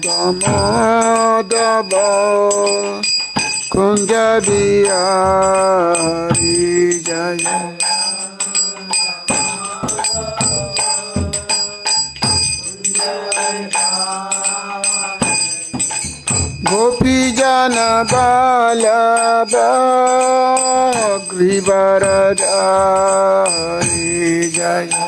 Damadava Kunja Bihari Jaya. Gopi Jana Balaba Grivaradari Jaya.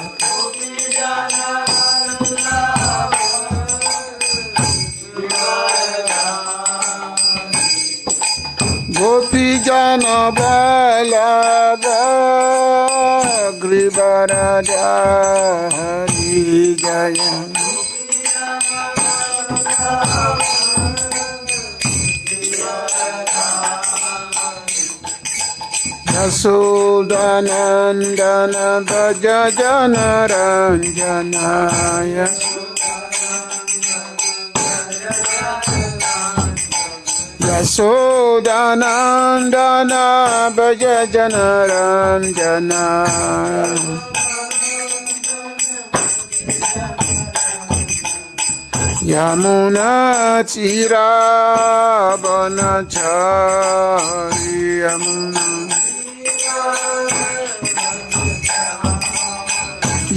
Gopi Jana Balaba Grivaradari Jaya. Yasodhanandana Bhaja Jana Ranjanaya. Yasodhanandana Bhaja Jana Ranjanaya. Yamuna Tira Banachari Yamuna.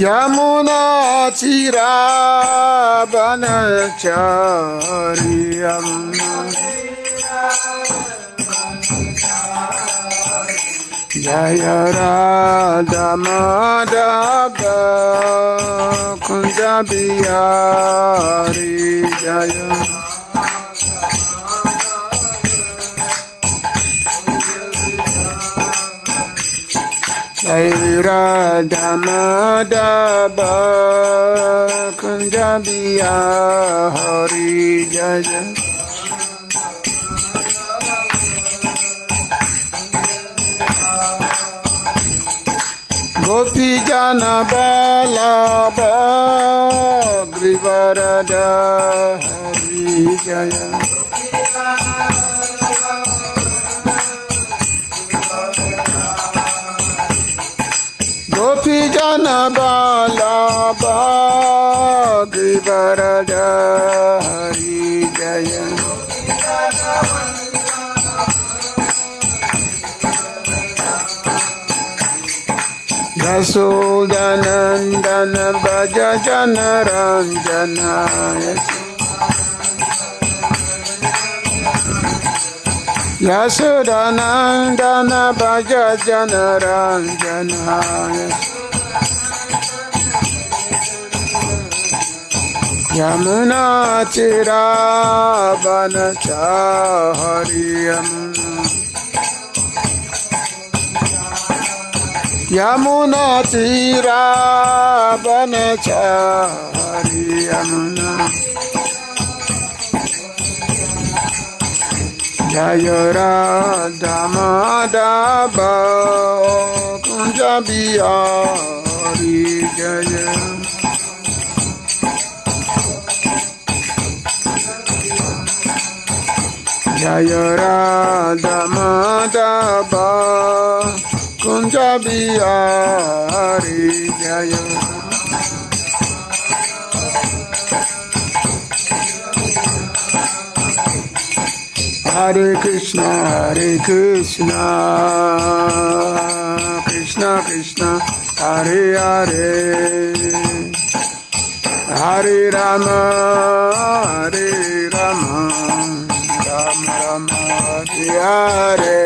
Yamuna Tira Banachari Yamuna. Jaya Radha Madhava Kunja Bihari Jaya. Jaya Radha Madhava Kunja Bihari Jaya. Gopi Jana Balaba Grivaradari Jaya. Gopi Jana Balaba Grivaradari Jaya. Yasodhanandana Bhaja Jana Ranjanaya. Yasodhanandana Bhaja Jana Ranjanaya. Yamuna Tira Banachari Yamuna. Yamuna Tira Banachari Yamuna. Jaya Radha Madhava Kunja Bihari Jaya. Jaya Radha Madhava Kunja Bihari Jaya. Hare Kṛṣṇa Hare Kṛṣṇa Kṛṣṇa Kṛṣṇa Hare Hare Hare Rama Hare Rama Rama Rama Hare Hare.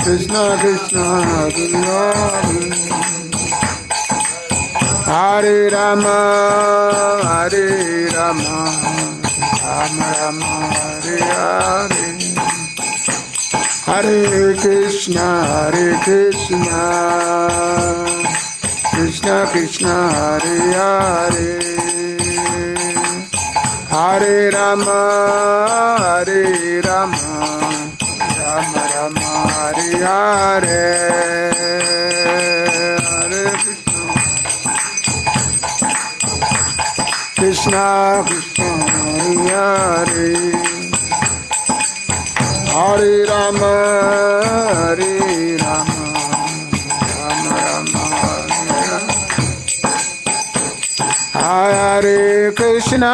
Kṛṣṇa Kṛṣṇa Hare Hare Hare Rama Hare Rama Rama Rama Hare Hare Hare Kṛṣṇa Hare Kṛṣṇa Kṛṣṇa Kṛṣṇa Hare Hare Hare Rama Hare Rama Rama Rama Hare Hare. Hare Kṛṣṇa Kṛṣṇa Hare Hare Rama Hare Rama Rama Rama Hare Hare Krishna,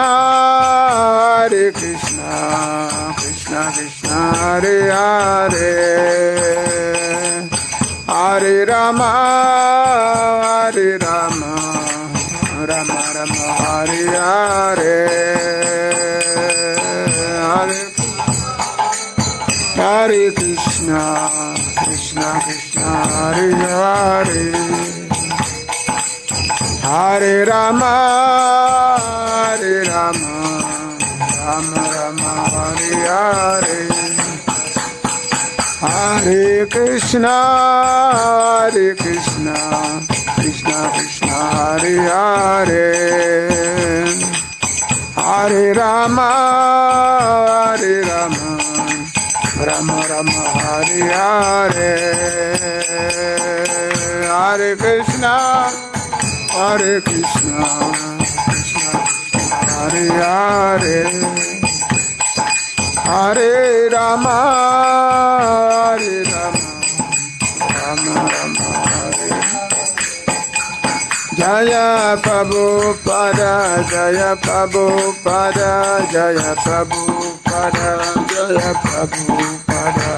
Krishna Krishna, Hare Hare, Hare Rama, Rama Rama, Hare Hare, Hare Krishna, Krishna Krishna, Hare Hare, Hare Rama, Rama Rama, Hare Hare, Hare Krishna, Krishna Krishna, Hare Hare, Hare Rama, Rama Rama, Hare Hare, Hare Krishna, Krishna Krishna, Hare Hare, Hare Rama, Rama Rama, Hare Jaya Prabhupada, Jaya Prabhupada, Jaya Prabhupada, Jaya Prabhupada.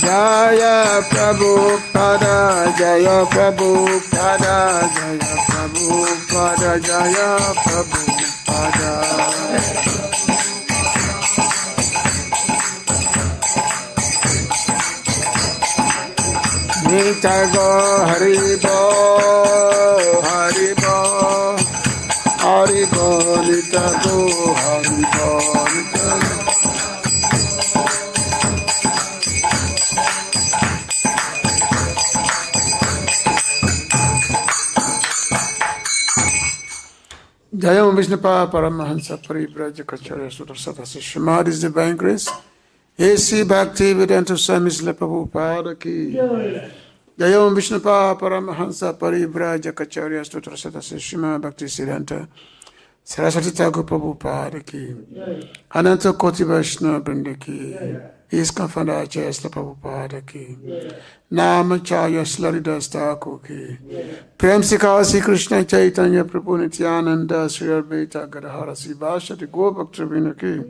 Jaya Prabhupada, Jaya Prabhupada, Jaya Prabhupada, Jaya Prabhupada. Nitago Haribo, Haribo, Haribo, Nitago Haribo, Nitago. Jayam Vishnupāda Paramahansa Parivrāja Kacharya Sutta Sattva Shrimad Divine Grace. A.C. Bhakti Vedanta Swami Srila Prabhupada ki. Jayam Vishnupāda Paramahansa Parivrāja Kacharya Sutta Sattva Shrimad Bhakti Siddhanta Saraswati Thakur Prabhupada ki. Ananta Koti Vaishnava Vrinda ki. ISKCON Founder Acharya Srila Prabhupada ki. Namacharya Slaridas Thakur ki. Prem Sikha Sri Kṛṣṇa Chaitanya Prabhu Nityananda Sri Advaita Gadadhara Sri Vāsati Gopaktrabhina ki.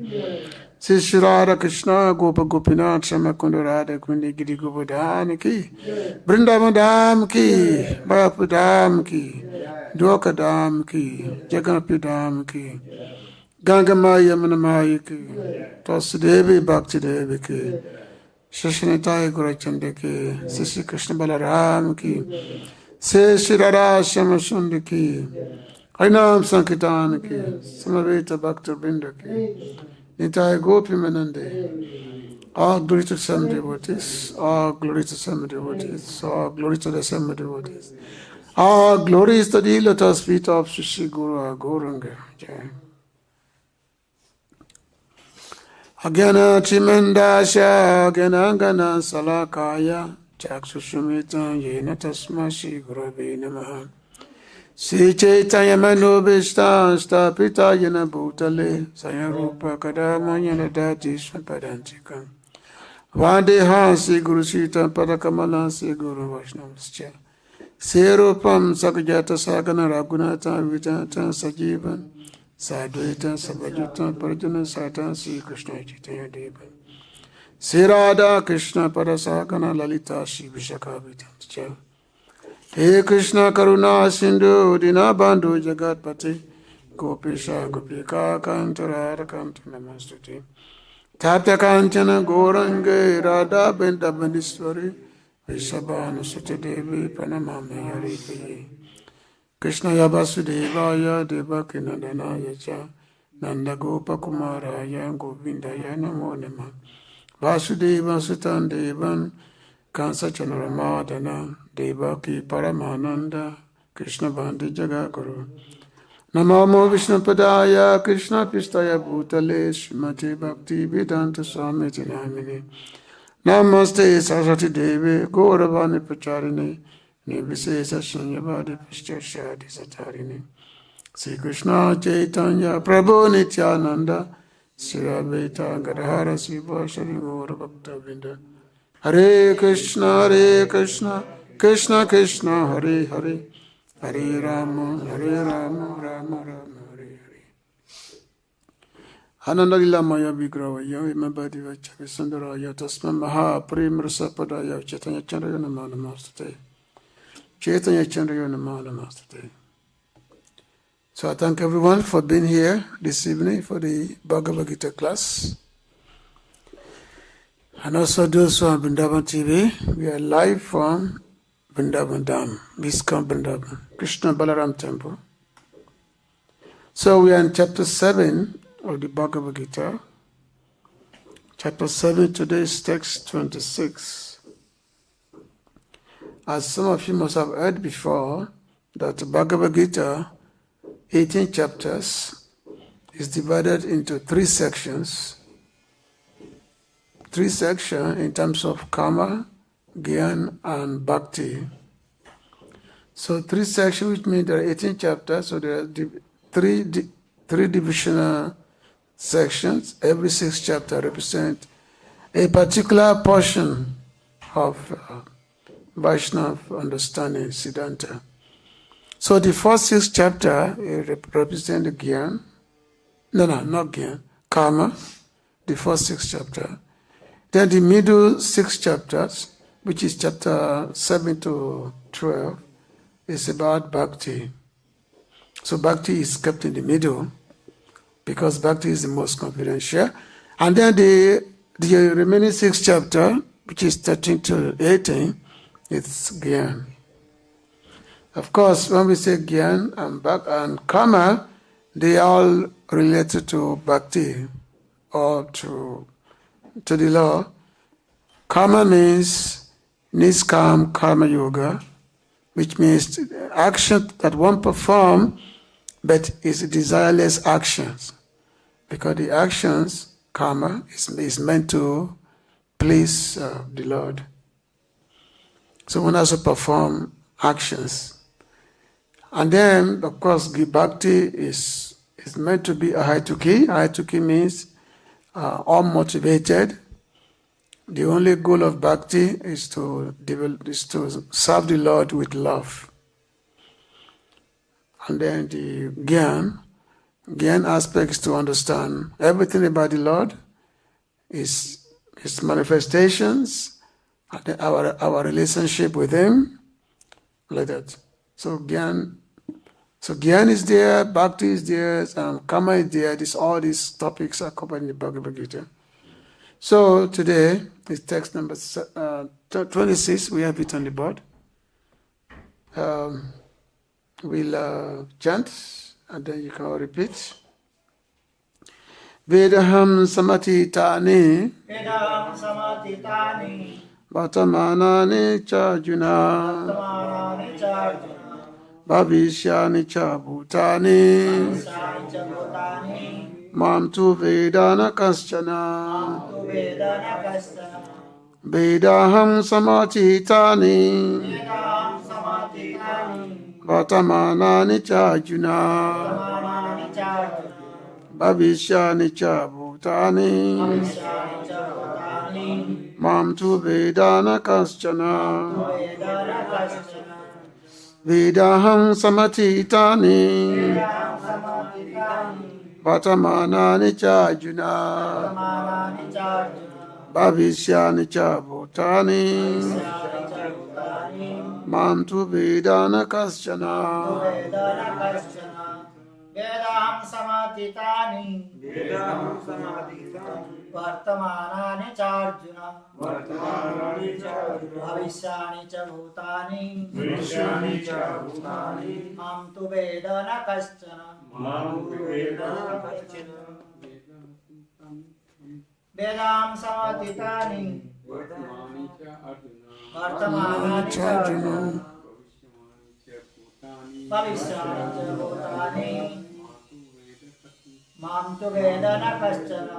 Sri Sri Radha Kṛṣṇa Gopa Gopinath Shamakunda Radha Kundi Giri Govardhani ki. Vrindavan Dham ki. Mayapur Dham ki. Dwaka Dham ki. Jagannath Dham ki. Ganga Māyā Manamāyā ki. Tulsi Devi Bhakti Devi ki. Shashanitai Gurachanda ki. Sri Kṛṣṇa Balaram ki. Sri Sri Radha Shamasundi ki. Harinam Sankirtan ki. Samaveta Bhakta Vrinda ki. Nitai Gopi Manande. All glory to some devotees. All glory to some devotees. All glory to the some devotees. All glory is to the lotus feet of Sri Guru Gauranga. Jai. Agyana Chimandasha Gyanangana Salakaya Chaksushumita Yena Tasma Shri Gurave Namaha Sri Chaitanya Manobishta Stapita Yena Bhūtale Sayarupa Kadama Yena Dati Swapadantikam Vandeha Sri Guru Sita Padakamala Sri Guru Vaishnavascha Serupam Sakajata Sagana Raghunatha Vijata Sajivan Sadvaita Sabhajuta Parjana Sata Sri Kṛṣṇa Chaitanya Deva Sri Radha Kṛṣṇa Parasakana Lalita Sri Vishakhabhita He Kṛṣṇa Karuna Sindhu Dinabandhu Jagatpate Gopesha Gopika Kantara Kanta Namastute Tapta Kanchana Gorange Radha Vrindavanishwari Vrishabhanu Sute Devi Pranamami Haripi Kṛṣṇaya Vasudevaya Devaki Nandanaya Cha Nanda Gopa Kumaraya Govindaya Namo Namah Vasudeva Sutan Devan Kansa Chanaramadana Devaki Paramananda Kṛṣṇa Bandi Jagakuru Namamo Vishnupadaya Kṛṣṇa Pistaya Bhūtale Srimati Bhakti Vedanta Swami Namini Namaste Saraswati Devi Gauravani Pracharini Nirvisesa Shunyavadi Pishchashadi Satarini Sri Kṛṣṇa Chaitanya Prabhu Nityananda Sri Advaita Gadadhara Sri Vāsari Gaura Bhakta Vrinda Hare Krishna, Krishna Krishna, Hare Hare, Hare Rama, Rama Rama, Hare Hare. Ananda Lila Maya Vigravaya, Imabadi Vachavi Sundaraya, Tasma Maha, Primrasapadaya, Chaitanya Chandra Namaste. Chaitanya Chandra Namaste. So I thank everyone for being here this evening for the Bhagavad Gita class. And also those who are on Vrindavan TV, we are live from Vrindavan Dham, Viscount Vrindavan, Kṛṣṇa Balaram Temple. So we are in chapter 7 of the Bhagavad Gita. Chapter 7, today's text 26. As some of you must have heard before, that the Bhagavad Gita, 18 chapters, is divided into 3 sections. 3 sections in terms of karma, jnana, and bhakti. So 3 sections, which means there are 18 chapters, so there are 3 divisional sections. Every 6 chapters represent a particular portion of Vaishnava understanding, Siddhanta. So the first 6 chapters represent the jnana. No, not jnana, karma, the first 6 chapters. Then the middle 6 chapters, which is chapter 7 to 12, is about bhakti. So bhakti is kept in the middle because bhakti is the most confidential. And then the remaining 6 chapters, which is 13 to 18, is jnana. Of course, when we say jnana and karma, they are all related to bhakti or to the law. Karma means niskam karma yoga, which means action that one performs, but is desireless actions. Because the actions, karma, is meant to please the Lord. So one has to perform actions. And then, of course, bhakti is meant to be ahituki. Ahituki means unmotivated. The only goal of bhakti is to serve the Lord with love. And then the jnana aspect is to understand everything about the Lord, His manifestations, and our relationship with Him, like that. So jnana is there, bhakti is there, and karma is there. All these topics are covered in the Bhagavad Gita. So today is text number 26. We have it on the board. We'll chant, and then you can all repeat. Vedāhaṁ samatītāni. Vedāhaṁ samatītāni. Vartamānāni cārjuna. Vartamānāni cārjuna. Bhaviṣyāṇi bhūtāni. Māṃ tu vedāna kaścana. Vedāhaṁ samatītāni. Vartamānāni cārjuna. Bhaviṣyāṇi bhūtāni. Māṃ tu vedāna kaścana. Vedāhaṁ samatītāni. Vartamānāni cārjuna. Bhaviṣyāṇi bhūtāni. Māṃ tu vedāna kaścana. Vedāhaṁ samatītāni. Vartamānāni cārjuna. Bhaviṣyāṇi bhūtāni. Māṃ tu vedāna kaścana. Vedāhaṁ samatītāni. Vartamānāni cārjuna. Bhaviṣyāṇi bhūtāni. Māṃ tu vedāna kaścana.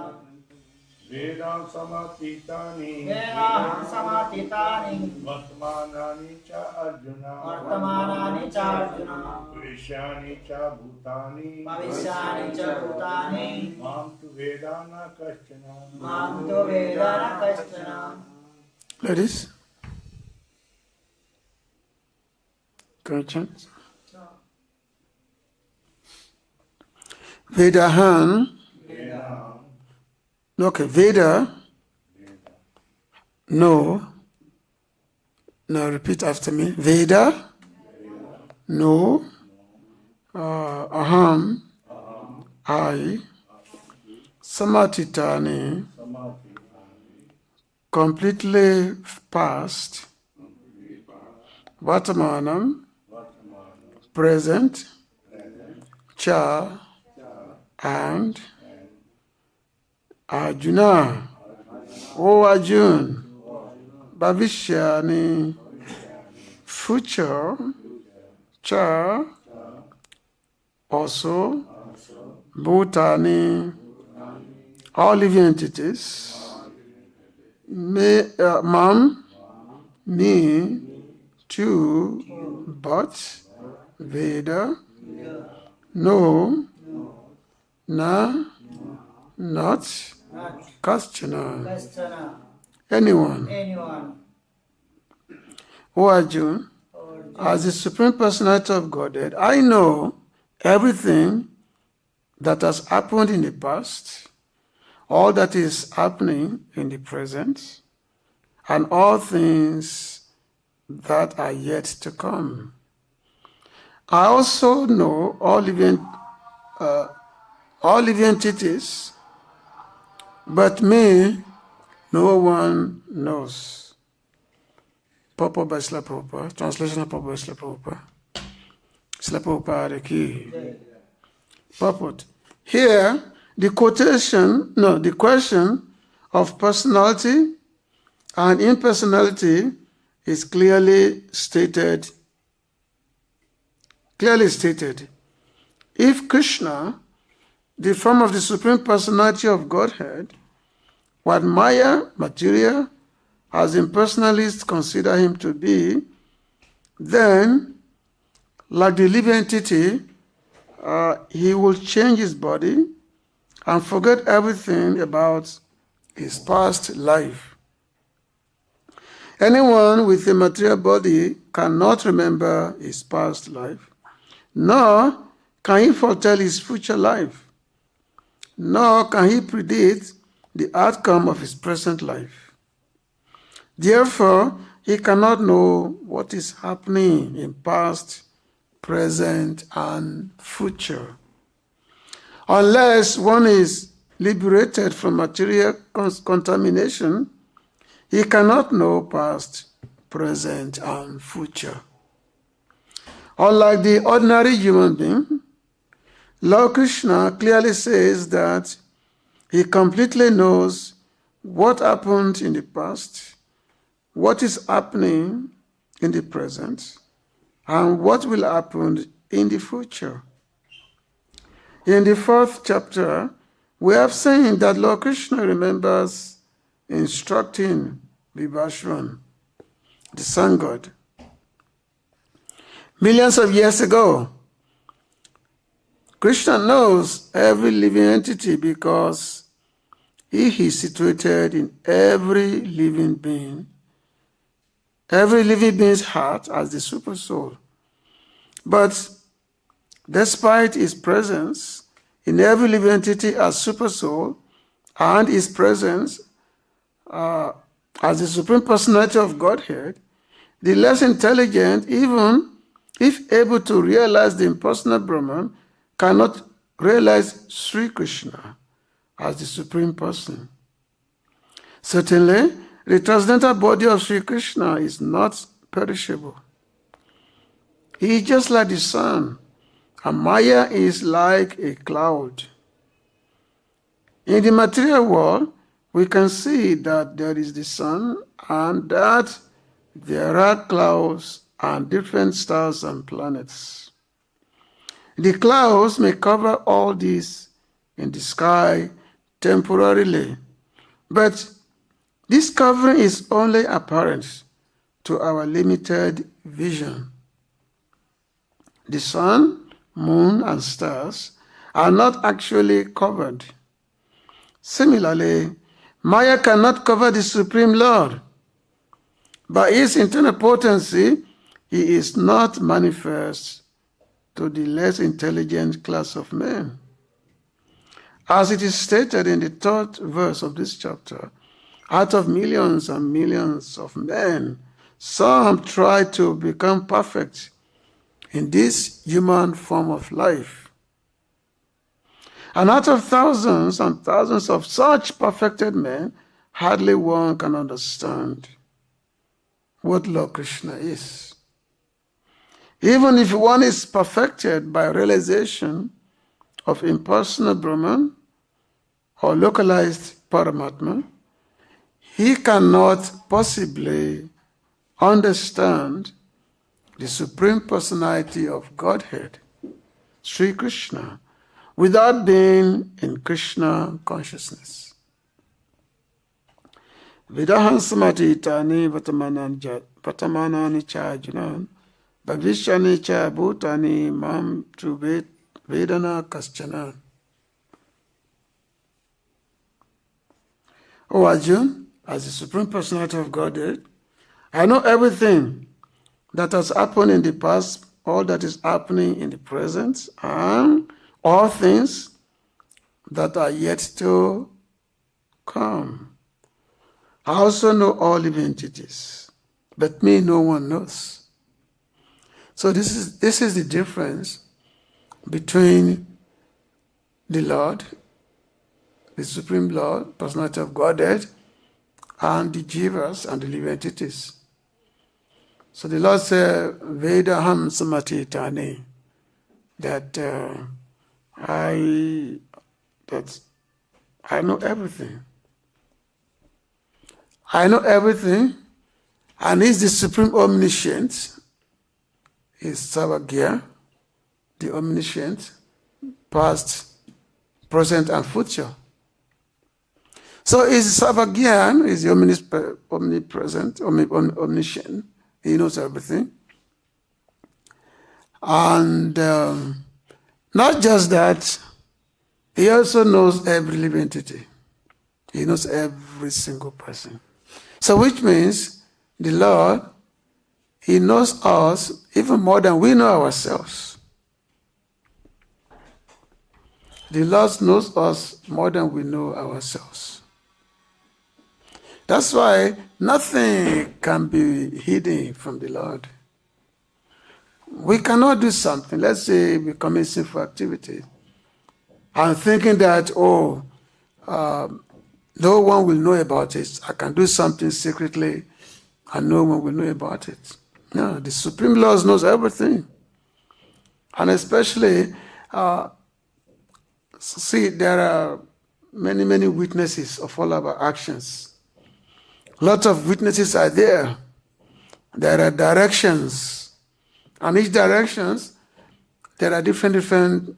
Vedāhaṁ samatītāni. Vedāhaṁ samatītāni. Vartamānāni Arjuna. Vartamānāni cārjuna. Kṛṣṇa bhūtāni. Bhaviṣyāṇi bhūtāni. Māṃ tu vedāna kaścana. Māṃ tu vedāna kaścana. Ladies? Can you chant? Vedāhaṁ. Okay, Veda. No. Now repeat after me. Veda. No. Aham. I. Samatītāni. Completely past. Vartamānāni. Present. Cha. And Arjuna. O Arjuna. Bhaviṣyāṇi. Future. Cha. Also. Bhūtāni. All living entities. Mam. Me. Too. But. Veda. No. Na. Not. Kaścana. kaścana. Anyone. O Arjuna, as the Supreme Personality of Godhead, I know everything that has happened in the past, all that is happening in the present, and all things that are yet to come. I also know all living entities, but me, no one knows. Purport by Ishwar Prabhu. Translation of Purport by Ishwar Prabhu. Ishwar Prabhu. Purport. Here, the question of personality and impersonality is clearly stated. If Kṛṣṇa, the form of the Supreme Personality of Godhead, what māyā, material, as impersonalists consider him to be, then, like the living entity, he will change his body and forget everything about his past life. Anyone with a material body cannot remember his past life, nor can he foretell his future life, nor can he predict the outcome of his present life. Therefore, he cannot know what is happening in past, present, and future. Unless one is liberated from material contamination, he cannot know past, present, and future. Unlike the ordinary human being, Lord Kṛṣṇa clearly says that he completely knows what happened in the past, what is happening in the present, and what will happen in the future. In the 4th chapter, we have seen that Lord Kṛṣṇa remembers instructing Vrindavan, the sun god. Millions of years ago, Kṛṣṇa knows every living entity because he is situated in every living being's heart as the super soul. But despite his presence in every living entity as super soul and his presence as the Supreme Personality of Godhead, the less intelligent, even if able to realize the impersonal Brahman, cannot realize Sri Kṛṣṇa as the Supreme Person. Certainly, the transcendental body of Sri Kṛṣṇa is not perishable. He is just like the sun, and māyā is like a cloud. In the material world, we can see that there is the sun and that there are clouds and different stars and planets. The clouds may cover all this in the sky temporarily, but this covering is only apparent to our limited vision. The sun, moon, and stars are not actually covered. Similarly, māyā cannot cover the Supreme Lord. By his internal potency, he is not manifest to the less intelligent class of men. As it is stated in the 3rd verse of this chapter, out of millions and millions of men, some try to become perfect in this human form of life. And out of thousands and thousands of such perfected men, hardly one can understand what Lord Kṛṣṇa is. Even if one is perfected by realization of impersonal Brahman or localized Paramatma, he cannot possibly understand the Supreme Personality of Godhead, Sri Kṛṣṇa, without being in Kṛṣṇa consciousness. Vedāhaṁ samatītāni vartamānāni cārjuna bhaviṣyāṇi bhūtāni mam tu vedana kaścana. O Arjuna, as the Supreme Personality of Godhead, I know everything that has happened in the past, all that is happening in the present, and all things that are yet to come. I also know all living entities, but me no one knows. So this is the difference between the Lord, the Supreme Lord, Personality of Godhead, and the jivas and the living entities. So the Lord said, vedāhaṁ samatītāni, that I know everything. I know everything, and He's the Supreme Omniscient. He's Sarvagya, the Omniscient, past, present, and future. So He's Sarvagyan, He's the omnipresent, omniscient. He knows everything. And not just that, He also knows every living entity. He knows every single person. So which means the Lord, He knows us even more than we know ourselves. The Lord knows us more than we know ourselves. That's why nothing can be hidden from the Lord. We cannot do something, let's say we commit sinful activity, and thinking that, no one will know about it. I can do something secretly and no one will know about it. No, the Supreme Lord knows everything. And especially, there are many, many witnesses of all our actions. Lots of witnesses are there. There are directions. And each directions, there are different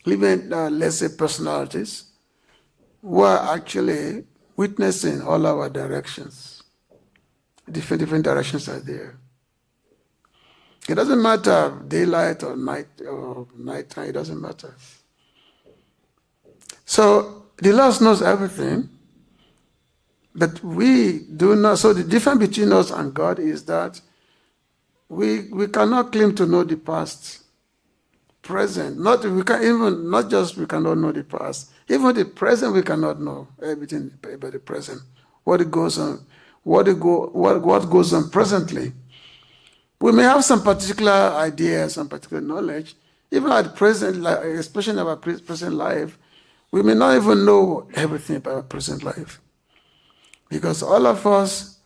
living, let's say, personalities who are actually witnessing all our directions. Different directions are there. It doesn't matter daylight or nighttime, it doesn't matter. So the Lord knows everything, but we do not. So the difference between us and God is that we cannot claim to know the past. Present, not just we cannot know the past. Even the present, we cannot know everything about the present. What goes on presently. We may have some particular ideas, some particular knowledge. Even at present, especially in our present life, we may not even know everything about our present life, because all of us,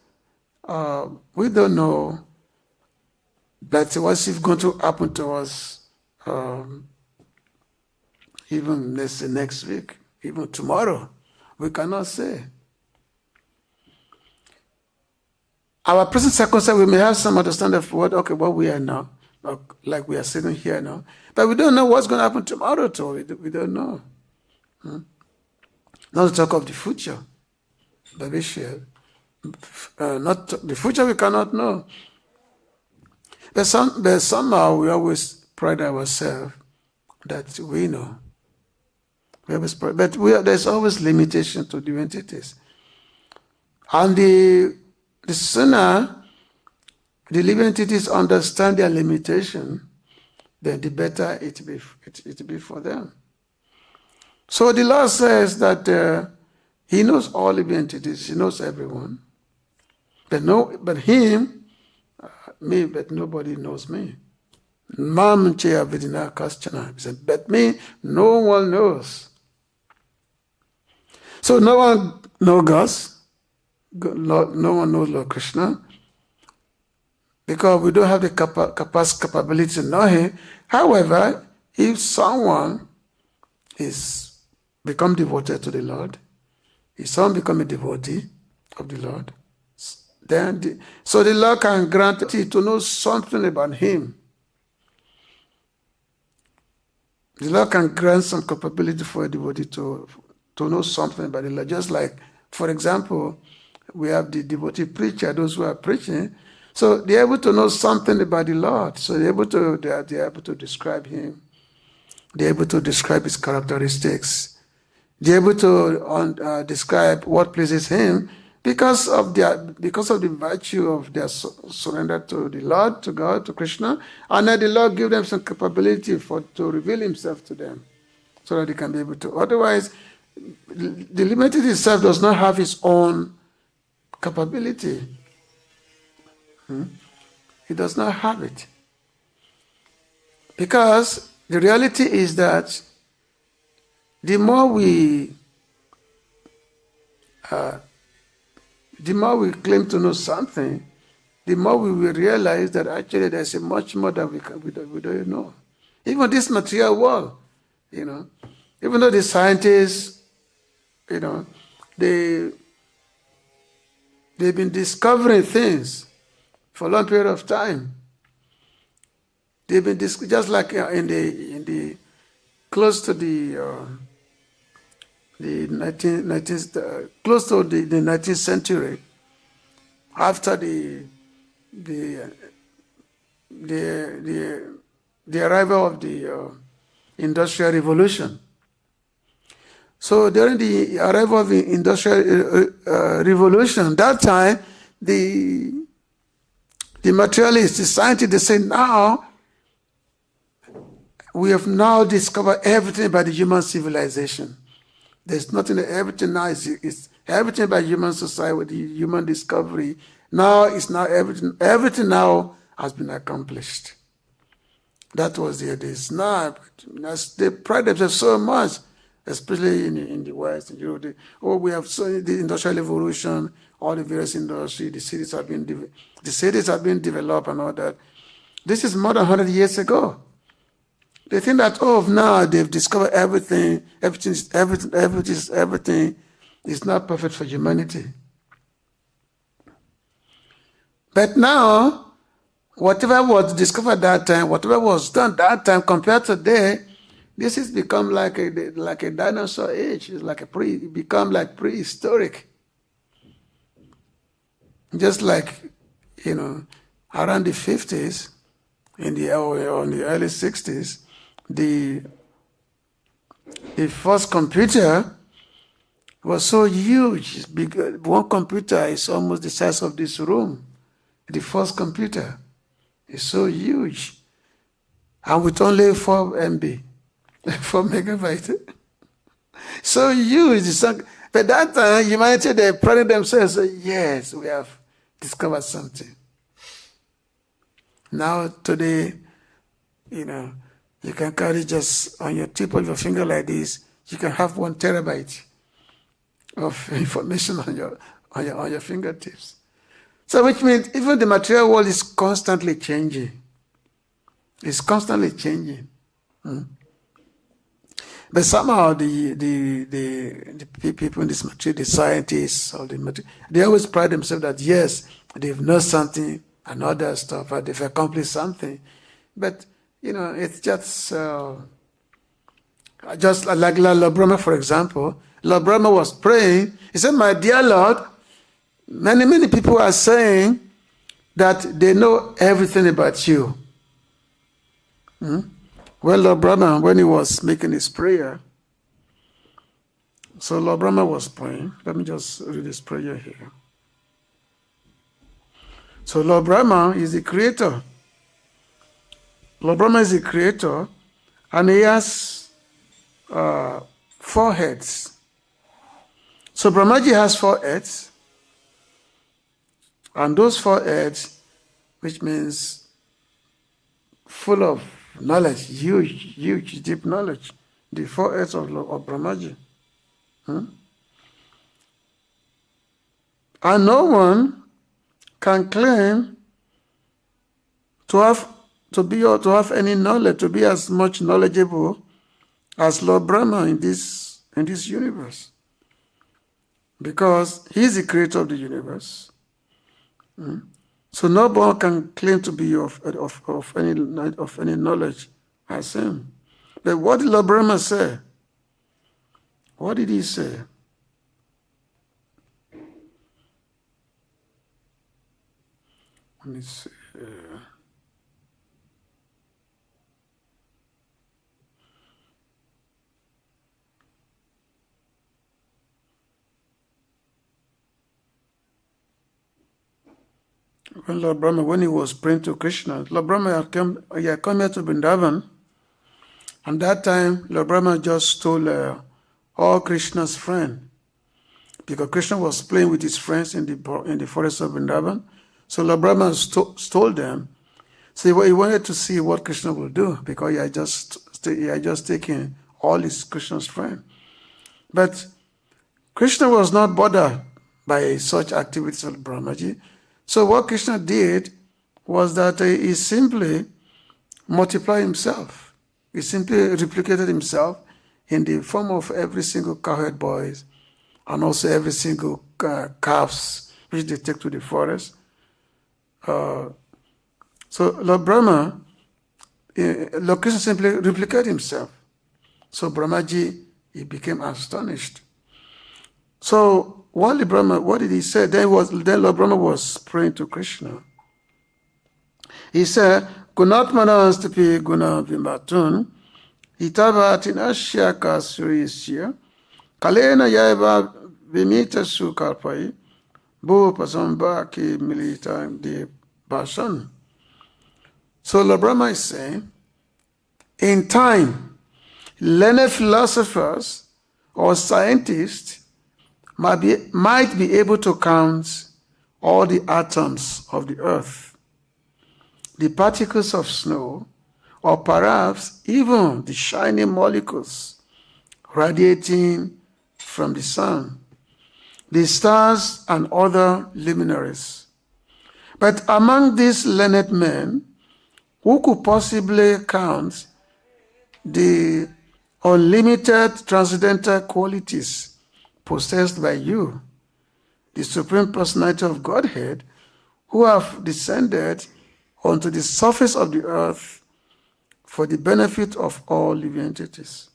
we don't know that what's going to happen to us. Even let's say next week, even tomorrow, we cannot say. Our present circumstance, we may have some understanding of what we are now, like we are sitting here now, but we don't know what's going to happen tomorrow too. We don't know. Not to talk of the future, bhaviṣyāṇi. Not the future we cannot know. But somehow we always pride ourselves that we know. There's always limitation to the entities. And the the sooner the living entities understand their limitation, then the better it be for them. So the Lord says that He knows all living entities, He knows everyone. But Him, me, but nobody knows me. Kaścana. He said, but me, no one knows. So no one knows no one knows Lord Kṛṣṇa, because we don't have the capability to know Him. However, if someone is become devoted to the Lord, if someone become a devotee of the Lord, then so the Lord can grant you to know something about Him. The Lord can grant some capability for a devotee to know something about the Lord. Just like, for example, we have the devotee preacher, those who are preaching. So they're able to know something about the Lord. So they're able to describe Him. They're able to describe His characteristics. They're able to describe what pleases Him because of the virtue of their surrender to the Lord, to God, to Kṛṣṇa. And then the Lord give them some capability to reveal Himself to them, so that they can be able to. Otherwise, the limited itself does not have its own capability. It does not have it. Because the reality is that the more we claim to know something, the more we will realize that actually there's a much more that we don't know. Even this material world, even though the scientists, they've been discovering things for a long period of time. They've been just like in the close to the 19th century, after the arrival of the Industrial Revolution. So during the arrival of the Industrial Revolution, that time the materialists, the scientists, they say now we have now discovered everything about the human civilization. There's nothing, everything now is everything about human society, human discovery. Now everything now has been accomplished. That was the idea. Now, they pride themselves so much, especially in the West, in Europe. We have the Industrial Revolution, all the various industries, the cities have been developed and all that. This is more than 100 years ago. They think that, now they've discovered everything. Everything is not perfect for humanity. But now, whatever was discovered that time, whatever was done that time compared to today, this has become like a dinosaur age. It's become like prehistoric. Just like, around the 50s, in the early 60s, the first computer was so huge. It's big. One computer is almost the size of this room. The first computer is so huge, and with only 4 MB, 4 megabytes. So huge. But that time, humanity, they prided themselves, yes, we have discovered something. Now, today, you can carry just on your tip of your finger like this, you can have 1 terabyte of information on your fingertips. So which means even the material world is constantly changing. It's constantly changing. But somehow the people in this material, the scientists, or they always pride themselves that yes, they've known something and other stuff, and they've accomplished something. But it's just like Lord Brahma, for example. Lord Brahma was praying. He said, "My dear Lord, many people are saying that they know everything about you." Well, Lord Brahma, when he was making his prayer, so Lord Brahma was praying. Let me just read his prayer here. So Lord Brahma is the creator. Lord Brahma is the creator, and he has 4 heads. So Brahmaji has 4 heads, and those 4 heads, which means full of knowledge, huge, deep knowledge, the 4 heads of Brahmaji. And no one can claim to have any knowledge, to be as much knowledgeable as Lord Brahma in this universe, because he is the creator of the universe. So no one can claim to be of any knowledge as him. But what did Lord Brahma say? What did he say? Let me see. When Lord Brahma, when he was praying to Kṛṣṇa, Lord Brahma had come here to Vrindavan, and that time Lord Brahma just stole all Kṛṣṇa's friends, because Kṛṣṇa was playing with his friends in the forest of Vrindavan. So Lord Brahma stole them. So he wanted to see what Kṛṣṇa will do, because he had just taken all his Kṛṣṇa's friends. But Kṛṣṇa was not bothered by such activities of Brahmaji. So what Kṛṣṇa did was that he simply multiplied himself. He simply replicated himself in the form of every single cowherd boys, and also every single calves which they take to the forest. So Lord Brahma, Lord Kṛṣṇa simply replicated himself. So Brahmaji, he became astonished. So what did he say? Then Lord Brahma was praying to Kṛṣṇa. He said, Gunatmana Stapi Guna Vimatun, Itavatin Ashyaka Surisya, Kalena Yaiva Vimita Sukarpai, Bhupasambhaki Milita de Bhasan. So Lord Brahma is saying, in time, learned philosophers or scientists might be able to count all the atoms of the earth, the particles of snow, or perhaps even the shining molecules radiating from the sun, the stars and other luminaries. But among these learned men, who could possibly count the unlimited transcendental qualities possessed by you, the Supreme Personality of Godhead, who have descended onto the surface of the earth for the benefit of all living entities?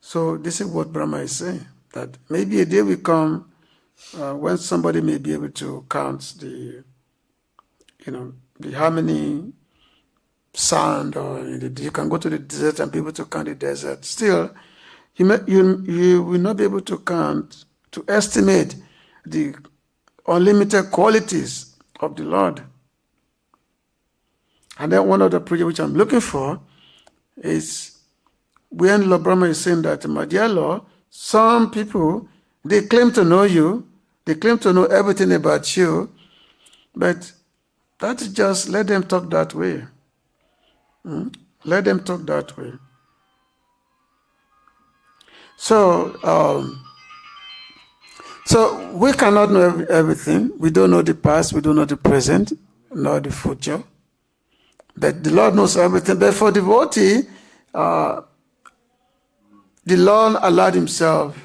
So this is what Brahma is saying, that maybe a day will come when somebody may be able to count the how many sand, or you can go to the desert and be able to count the desert. Still, you will not be able to count, to estimate the unlimited qualities of the Lord. And then one of the projects which I'm looking for is when Lord Brahma is saying that, my dear Lord, some people, they claim to know you, they claim to know everything about you, but that's just, let them talk that way. Let them talk that way. So we cannot know everything. We don't know the past, we don't know the present, nor the future. But the Lord knows everything. But for devotee, the Lord allowed himself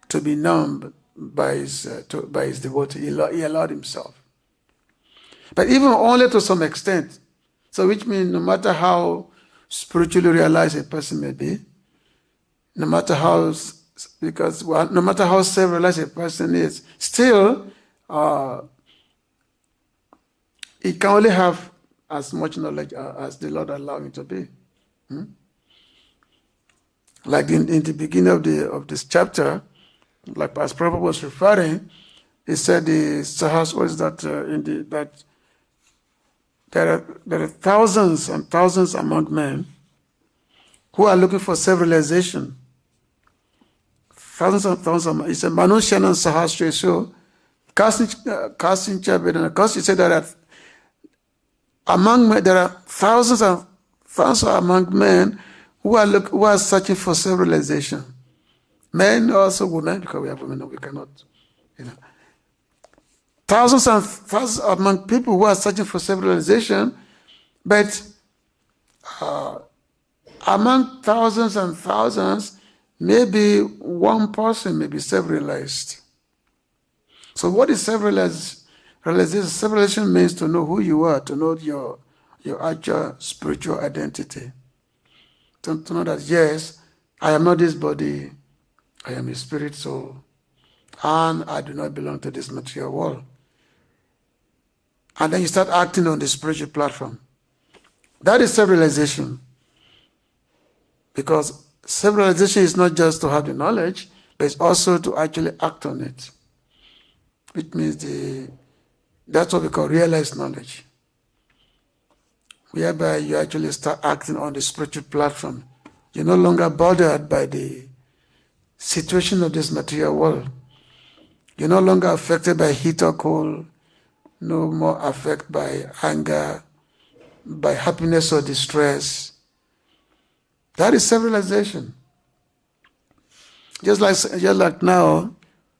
to be known by his devotee. He allowed himself. But even only to some extent. So which means no matter how spiritually realized a person may be, no matter how self-realized a person is, still he can only have as much knowledge as the Lord allowed him to be. Like in the beginning of this chapter, like as Prabhupada was referring, he said the Sahas was that that there are thousands and thousands among men who are looking for self-realization. Thousands and thousands. He said, Manushyana Sahasreshu, Kaścana Vedana. Because he said that among men, there are thousands and thousands among men who are searching for self-realization. Men, also women, because we have women, we cannot, Thousands and thousands among people who are searching for self-realization, but among thousands and thousands, maybe one person may be self-realized. So what is self-realization? Self-realization means to know who you are, to know your actual spiritual identity. To know that, yes, I am not this body, I am a spirit soul, and I do not belong to this material world. And then you start acting on the spiritual platform. That is self-realization. Because self-realization is not just to have the knowledge, but it's also to actually act on it. Which means that's what we call realized knowledge. Whereby you actually start acting on the spiritual platform. You're no longer bothered by the situation of this material world. You're no longer affected by heat or cold, no more affected by anger, by happiness or distress. That is self-realization. Just like now,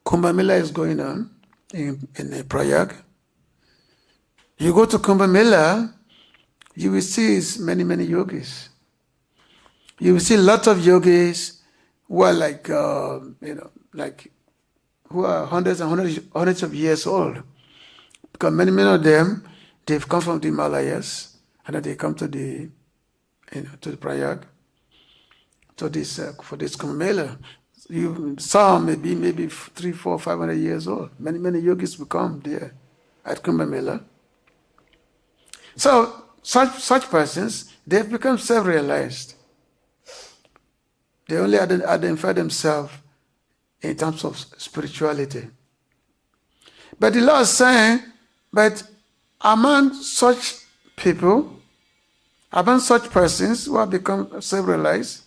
Kumbh Mela is going on in Prayag. You go to Kumbh Mela, you will see many, many yogis. You will see a lot of yogis who are like who are hundreds and hundreds of years old. Because many of them, they've come from the Himalayas, and then they come to the Prayag, for this Kumbh Mela. Some maybe 300, 400, 500 years old. Many yogis will come there at Kumbh Mela. So such persons, they've become self-realized. They only identify themselves in terms of spirituality. But the Lord is saying, but among such people, among such persons who have become self-realized,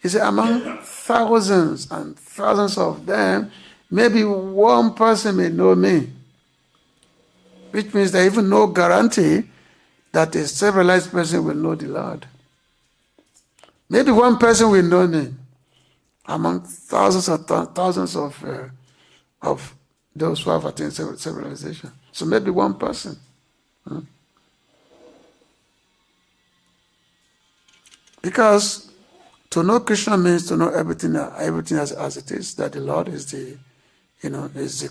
he said, among thousands and thousands of them, maybe one person may know me. Which means there is even no guarantee that a self-realized person will know the Lord. Maybe one person will know me among thousands and thousands of those who have attained self-realization. So maybe one person. Because to know Kṛṣṇa means to know everything as it is, that the Lord is the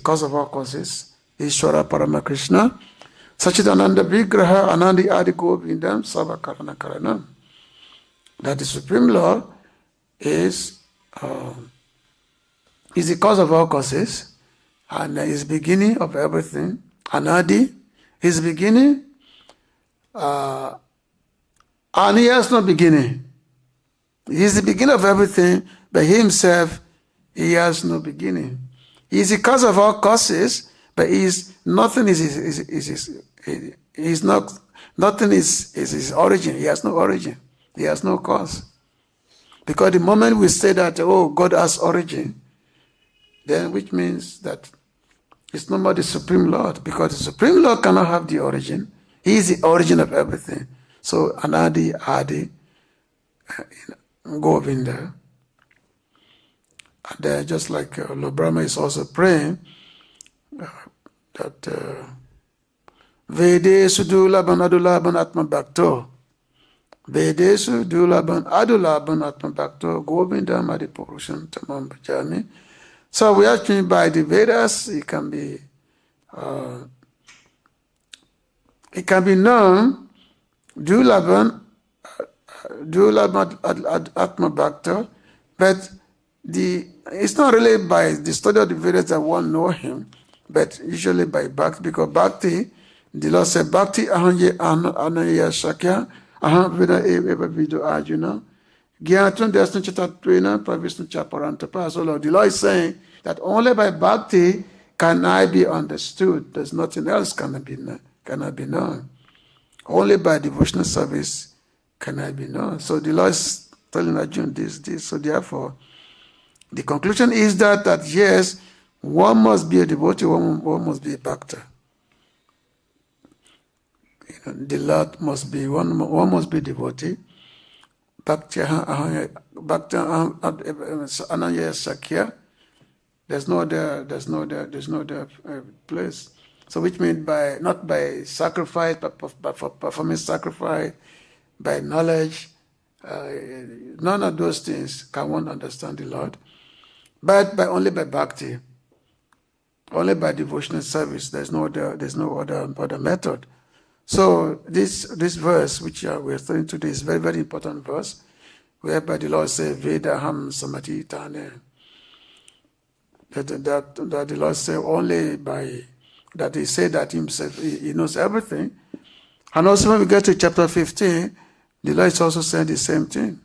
cause of all causes. Ishwar Prabhu Kṛṣṇa. Sachidananda Vigraha Anandi Adi Govindam Sava Karana Karanam. That the Supreme Lord is the cause of all causes, and is the beginning of everything. Anadi is beginning, and he has no beginning. He is the beginning of everything, but he himself, he has no beginning. He is the cause of all causes, but nothing is his origin. He has no origin. He has no cause. Because the moment we say that, oh, God has origin, then which means that it's no more the Supreme Lord, because the Supreme Lord cannot have the origin. He is the origin of everything. So Anadi, Adi, Govinda. And just like Lord Brahma is also praying that Vedesu Dulaban Adulaban Atma Bhakto. Vedesu Dulaban Adulaban Atma Bhakto Govinda Madipurushan Tamam Bhajami. So we actually, by the Vedas, it can be known Dulaban Atma Bhakta, but it's not really by the study of the Vedas that one know him, but usually by Bhakti, because Bhakti, the Lord said, Bhakti aham anaya shakya, aham veda eva vidu Arjuna, gyatun desna chatattvena pravisnu chaparantapa. So the Lord is saying that only by Bhakti can I be understood. There's nothing else cannot be known. Only by devotional service can I be known. So the Lord is telling Arjuna this. So therefore, the conclusion is that yes, one must be a devotee, one must be a bhakta. The Lord must be one must be devotee. Bhakti ananya sakya. There's no other place. So which means not by sacrifice, but for performing sacrifice, by knowledge. None of those things can one understand the Lord. But only by bhakti, only by devotional service. There's no other method. So this verse which we're studying today is very, very important verse, whereby the Lord says, vedāhaṁ samatītāni. That the Lord said only by that He said that Himself He knows everything. And also when we get to chapter 15, the Lord is also saying the same thing.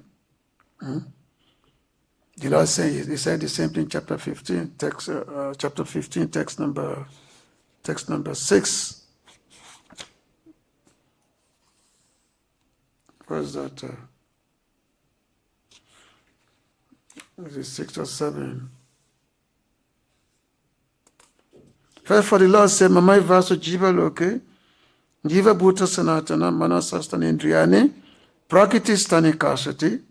The Lord He said the same thing in chapter 15, chapter 15, text number 6. Where is that? Is it 6 or 7? First, for the Lord said, Mamai vasu jiva loke, jiva bhuta sanatana, manasastani indriyani, prakriti stani kasati.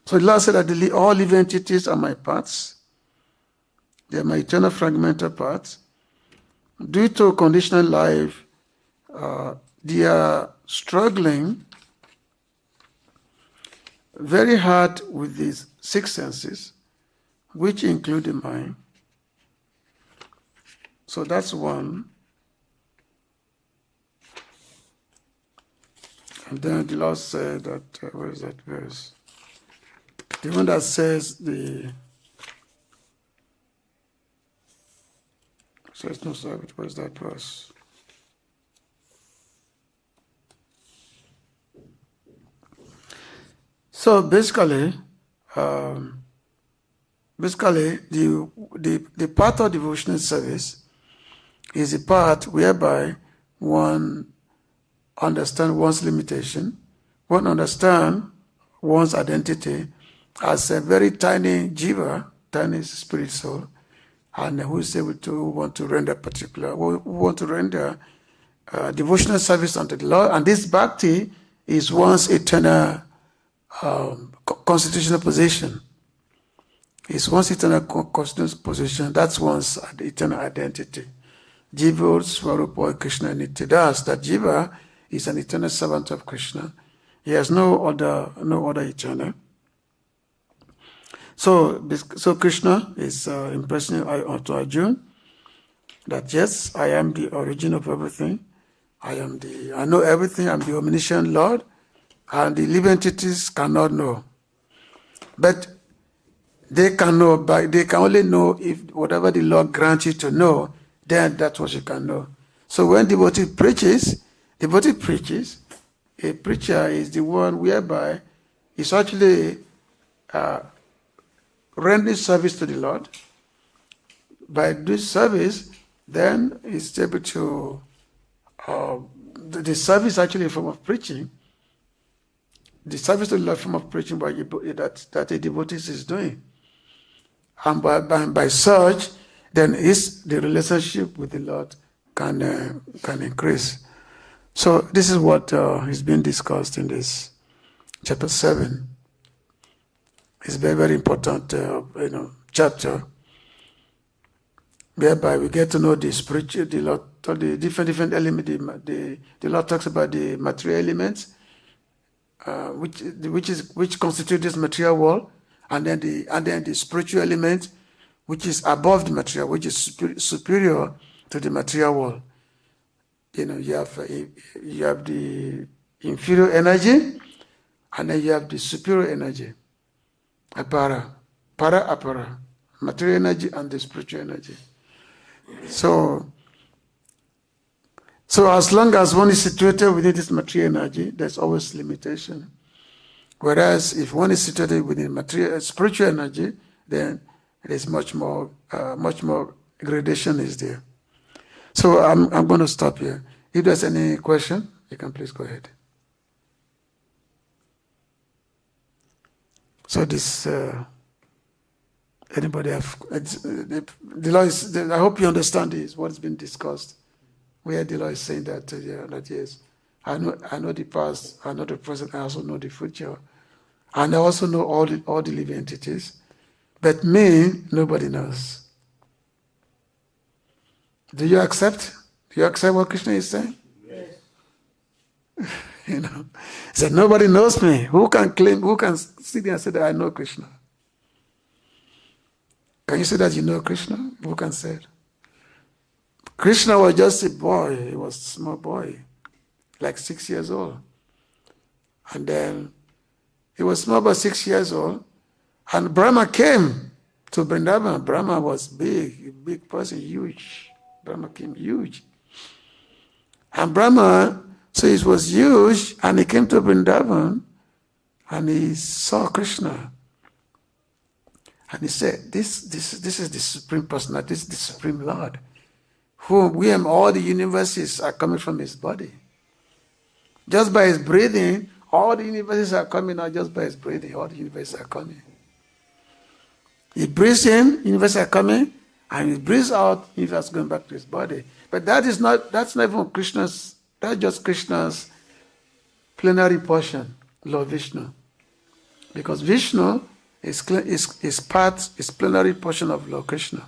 So the Lord said that all living entities are my parts. They are my eternal fragmental parts. Due to conditional life, they are struggling very hard with these 6 senses, which include the mind. So that's one. And then the Lord said that, where is that verse? The one that says where is that verse? So basically, the part of devotional service is a part whereby one understands one's limitation, one understands one's identity as a very tiny jiva, tiny spirit soul, and who is able to want to render devotional service unto the Lord. And this bhakti is one's eternal constitutional position. It's one's eternal constitutional position. That's one's eternal identity. Jiva Swarupa Kṛṣṇa Nityadas. That Jiva is an eternal servant of Kṛṣṇa. He has no other eternal. So Kṛṣṇa is impressing to Arjuna that yes, I am the origin of everything. I know everything. I'm the omniscient Lord, and the living entities cannot know. But they can know. They can only know if whatever the Lord grants you to know, then that's what you can know. So when devotee preaches, a preacher is the one whereby he's actually rendering service to the Lord. By this service, then he's able to, the service actually a form of preaching. The service to the Lord form of preaching that a devotee is doing. And by such, then the relationship with the Lord can increase. So this is what is being discussed in this chapter 7. It's very, very important chapter, whereby we get to know the spiritual, the different elements. The Lord talks about the material elements, which constitute this material world, and then the spiritual element, which is above the material, which is superior to the material world. You have the inferior energy, and then you have the superior energy, apara, material energy and the spiritual energy. So as long as one is situated within this material energy, there's always limitation. Whereas if one is situated within spiritual energy, then it is much more gradation is there. So I'm going to stop here. If there's any question, you can please go ahead. So this, anybody have, the law is, I hope you understand this, what has been discussed. Where the law is saying that, that yes, I know the past, I know the present, I also know the future. And I also know all the living entities. But me, nobody knows. Do you accept? Do you accept what Kṛṣṇa is saying? Yes. He said, nobody knows me. Who can claim, who can sit there and say that I know Kṛṣṇa? Can you say that you know Kṛṣṇa? Who can say it? Kṛṣṇa was just a boy. He was a small boy, like 6 years old. And then he was small, but 6 years old. And Brahma came to Vrindavan. Brahma was big, a big person, huge. Brahma came huge. And Brahma, so it was huge, and he came to Vrindavan, and he saw Kṛṣṇa. And he said, this is the Supreme Personality, this is the Supreme Lord, whom all the universes are coming from his body. Just by his breathing, all the universes are coming out. Just by his breathing, all the universes are coming. He breathes in, universes are coming, and he breathes out, universe going back to his body. But that's not even Kṛṣṇa's, that's just Kṛṣṇa's plenary portion, Lord Vishnu. Because Vishnu is plenary portion of Lord Kṛṣṇa.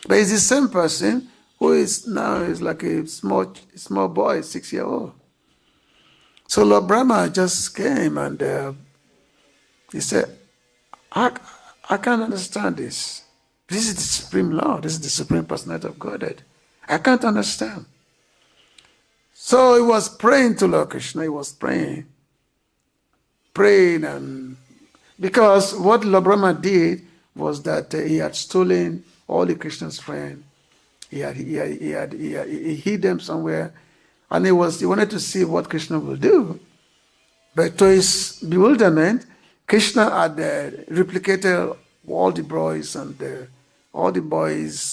But it's the same person who is now is like a small boy, 6 years old. So Lord Brahma just came and he said, I can't understand this. This is the Supreme Lord. This is the Supreme Personality of Godhead. I can't understand. So he was praying to Lord Kṛṣṇa. He was praying, and because what Lord Brahma did was that he had stolen all the Kṛṣṇa's friends. He hid them somewhere, and he wanted to see what Kṛṣṇa will do. But to his bewilderment, Kṛṣṇa had replicated all the boys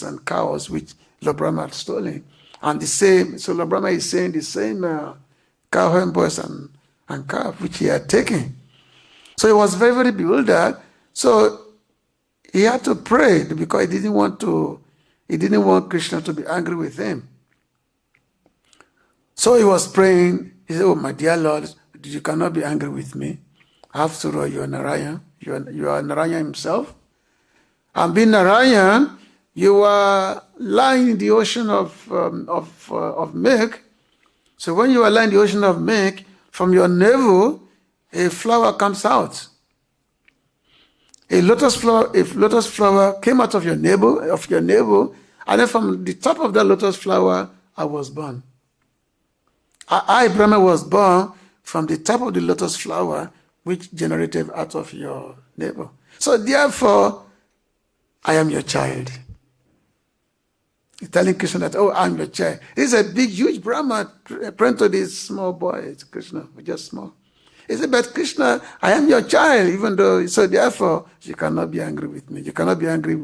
and cows which Lord Brahma had stolen. And the same, so Lord Brahma is saying the same cow boys and calf which he had taken. So he was very, very bewildered. So he had to pray because he didn't want Kṛṣṇa to be angry with him. So he was praying. He said, "Oh, my dear Lord, you cannot be angry with me. After all, you are Narayan. You are Narayan himself. And being Narayan, you are lying in the ocean of milk. So when you are lying in the ocean of milk, from your navel, a flower comes out. A lotus flower came out of your navel, and then from the top of that lotus flower, I was born. I, Brahma, was born from the top of the lotus flower, which generated out of your navel. So therefore, I am your child." He's telling Kṛṣṇa that, "Oh, I'm your child." He's a big, huge Brahma praying to this small boy. It's Kṛṣṇa, just small. He said, "But Kṛṣṇa, I am your child, even though, so therefore, you cannot be angry with me. You cannot be angry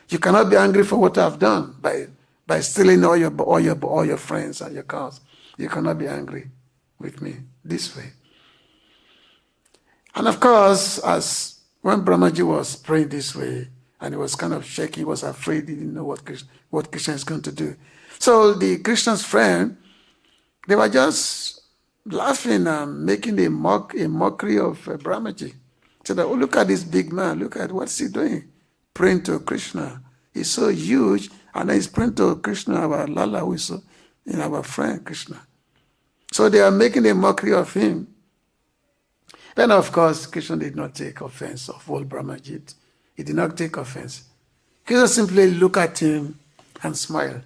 you cannot be angry for what I've done by stealing all your friends and your cows. You cannot be angry with me this way." And of course, as when Brahmaji was praying this way, and he was kind of shaky, he was afraid, he didn't know what Kṛṣṇa is going to do. So the Kṛṣṇa's friend, they were just laughing and making a mockery of Brahmaji. Said, "Oh, look at this big man, look at what's he doing? Praying to Kṛṣṇa. He's so huge, and then he's praying to Kṛṣṇa, our Lala, who is our friend Kṛṣṇa." So they are making a mockery of him. Then, of course, Kṛṣṇa did not take offense of what Brahmaji did. He did not take offense. Kṛṣṇa simply looked at him and smiled.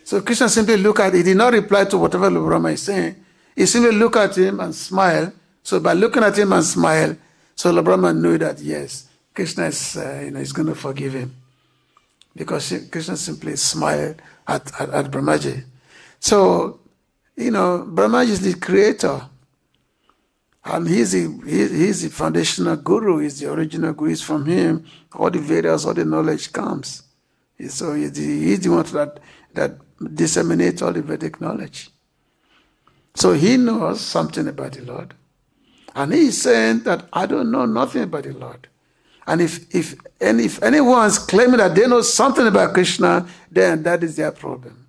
So Kṛṣṇa simply looked at him. He did not reply to whatever Brahma is saying. He simply looked at him and smiled. So by looking at him and smile, so Lord Brahma knew that yes, Kṛṣṇa is going to forgive him, because Kṛṣṇa simply smiled at Brahmaji. So Brahmaji is the creator, and he's the foundational guru. He's the original guru. It's from him all the Vedas, all the knowledge comes. So he's the one that disseminates all the Vedic knowledge. So he knows something about the Lord. And he's saying that I don't know nothing about the Lord. And if anyone's claiming that they know something about Kṛṣṇa, then that is their problem.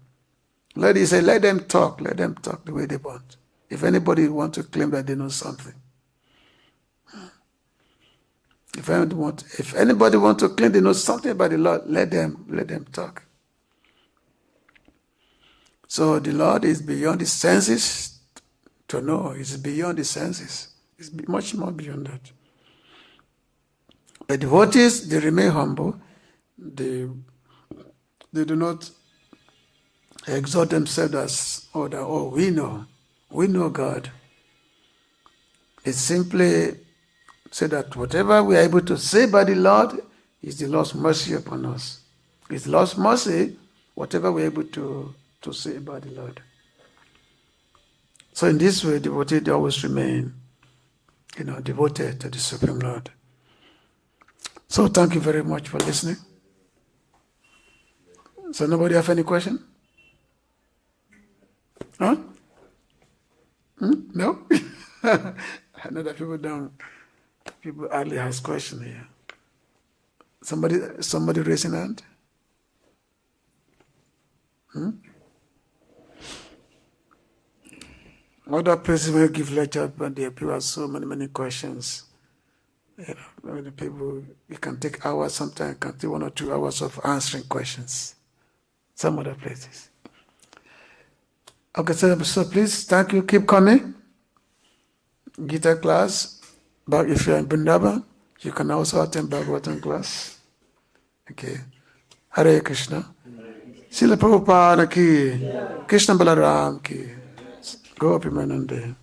Let them talk the way they want. If anybody wants to claim that they know something. If anybody wants to claim they know something about the Lord, let them talk. So the Lord is beyond the senses to know. It's beyond the senses. It's much more beyond that. The devotees, they remain humble. They do not exalt themselves as, we know God. They simply say that whatever we are able to say by the Lord is the Lord's mercy upon us. It's the Lord's mercy, whatever we are able to say about the Lord. So in this way, devotees always remain, devoted to the Supreme Lord. So thank you very much for listening. So nobody have any question? Huh? No? I know that people hardly ask questions here. Somebody raising hand? Other places where you give lecture, but there people have so many questions. The people, it can take hours, sometimes it can take 1 or 2 hours of answering questions. Some other places. Okay, so please, thank you, keep coming. Gita class, but if you're in Vrindavan, you can also attend Bhagavatam class. Okay. Hare Kṛṣṇa. Srila Prabhupada ki, Kṛṣṇa Balaram ki, Gopi Manande.